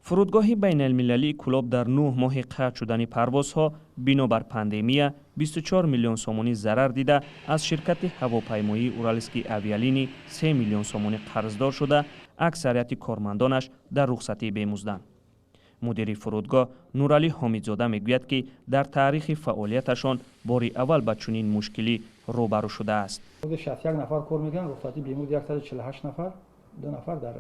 فرودگاه بین المللی کلوب در 9 ماه قطع شدن پروازها بنابر پاندemia 24 میلیون سومونی ضرر دیده از شرکت هواپیمایی اورالسکی اویالینی 3 میلیون سومونی قرضدار شده، اکثریت کارمندانش در رخصتی بیمزدند. مدیر فرودگاه نورعلی حمیدزاده میگوید که در تاریخ فعالیتشان باری اول با چنین مشکلی روبرو شده است. 61 نفر کار میکنن، رخصتی بیمورد 148 نفر، 2 نفر در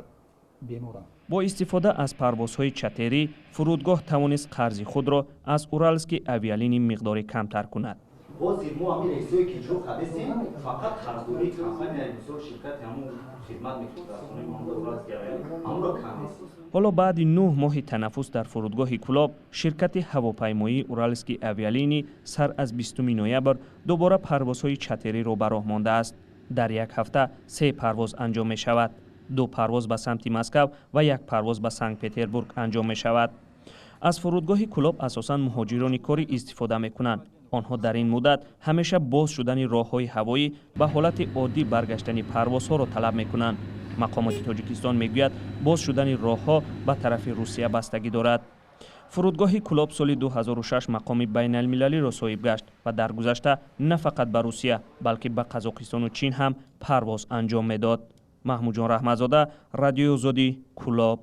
بیمورند. با استفاده از پروازهای چتری، فرودگاه توانست قرض خود را از اورالسکی اویالینی مقداری کمتر کند. باز ما همین رئیسایی که جو خدیسیم فقط قرضداری کمپانی بسیار شرکت همون خدمت میکنه اورالسکی اویالینی همون را کم نیست. حالا بعد 9 ماه تنفس در فرودگاه کلوب، شرکت هواپیمایی اورالسکی اویالینی سر از 20 نوامبر دوباره پروازهای چتری را به راه مانده است. در یک هفته 3 پرواز انجام می شود. 2 پرواز به سمت مسکو و 1 پرواز به سنت پتربورگ انجام می شود. از فرودگاه کلوب اساساً مهاجران کاری استفاده می کنند. آنها در این مدت همیشه باز شدن راههای هوایی به حالت عادی برگشتن پروازها را طلب می کنند. مقامات تاجیکستان میگوید باز شدن راهها به طرف روسیه بستگی دارد. فرودگاه کلوب سال 2006 مقام بین المللی را صاحب گشت و در گذشته نه فقط به روسیه بلکه به قزاقستان و چین هم پرواز انجام میداد. محمود جان رحمتزاده، رادیو آزادی، کلوب.